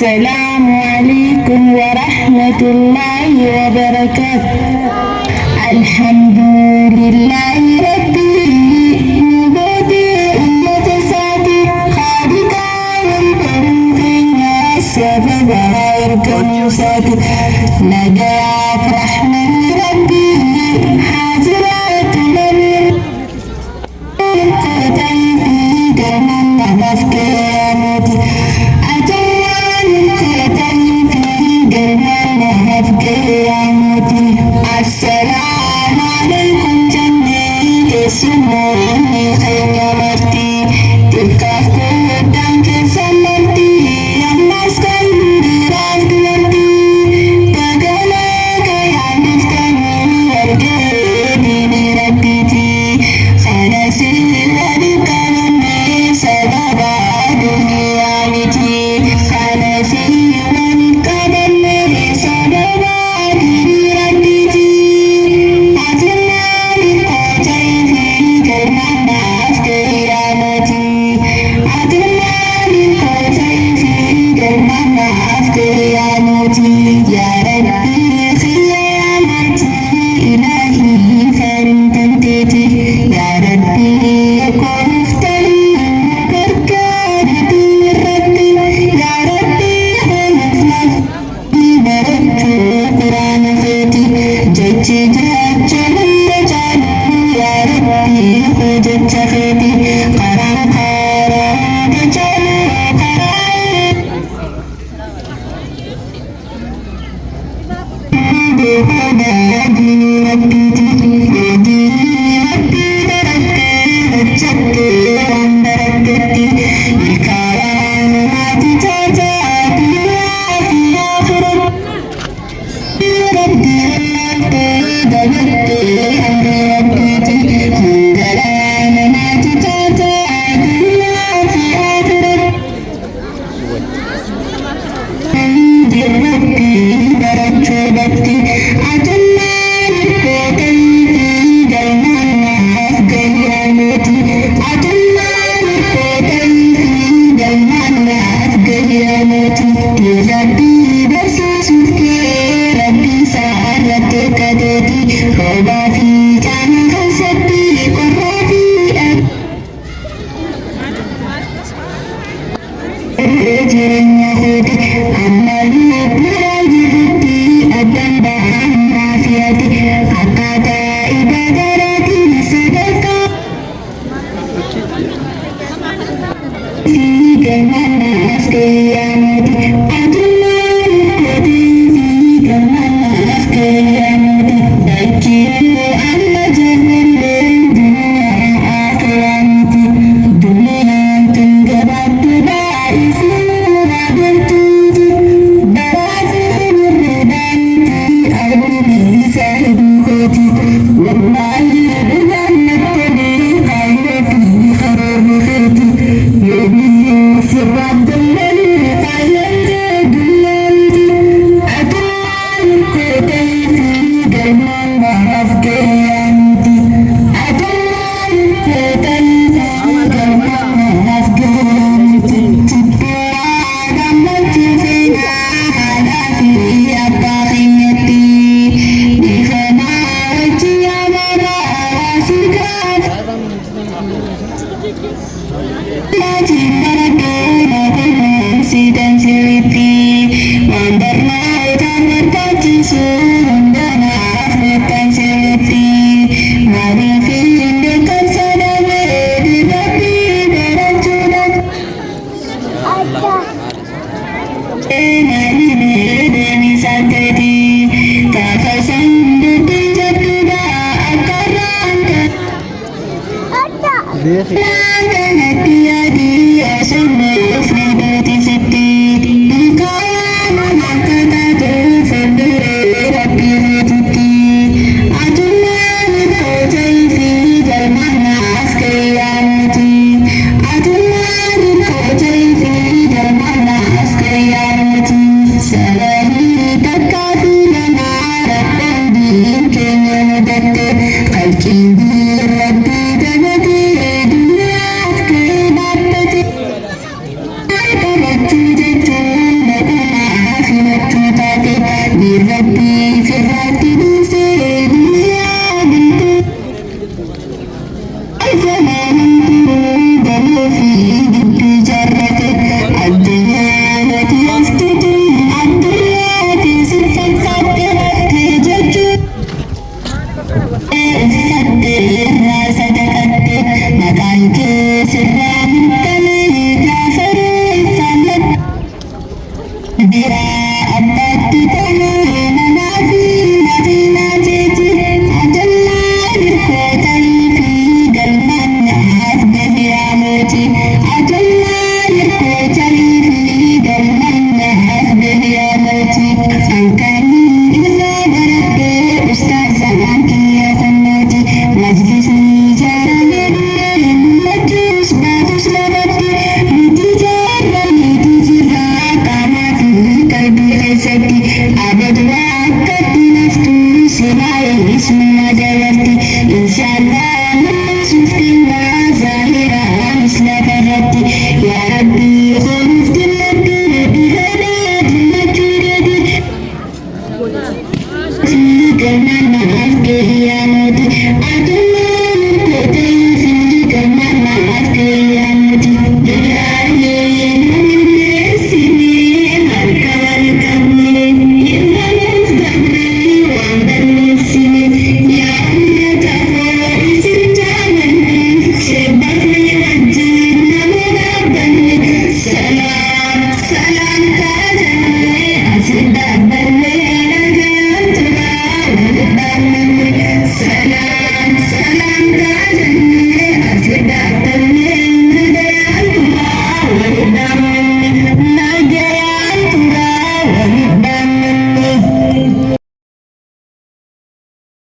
Assalamualaikum warahmatullahi wabarakatuh. Alhamdulillahi rabbil umat sati khadikan berhentinya sebab air kemusati najat rahman rabbi hajratul amir qatai fi dalam nafas qiyamati Assalamualaikum jannati semuanya hanya mesti tikafku dan kesemerti yang maskan dirang dilanti tagala kaya diftani warga dini rapiti khanasi wadikanani sababa dunia miti khanasi wadikanani sababa bira abbatti toluu namaa fi makiinaa jeeti ajollaa hirkootanii fi galmaan naaf gahiyaa mooti ajollaa hirkootanii fi galmaan naaf gahiyaa mooti ankanii irraa barattee ustaazaan kiyya kunnooti majlisni jaaramee mul'achuus baatus lafatti nuti jaarraniiti jirraa qaamaa fi qalbii keessatti abadu akkatti naftuu silaayis numa dabarti inshaallah mul'isuuf kennaa zaahiraanis lafarratti yaa rabbii koonuuf dilladhu dhihaadhaa dillachuu deebi galmaan naaf gahiyaa mooti ajollaa hirkootanii fi galmaan naaf gahiyaa mooti duraayee namirreessinee harka wal qabne irranuuf dabree waan balleessine yaa ummata koo isin jaalanne shebbafne wajjin nama dhaabbanne salaam salaam taajannee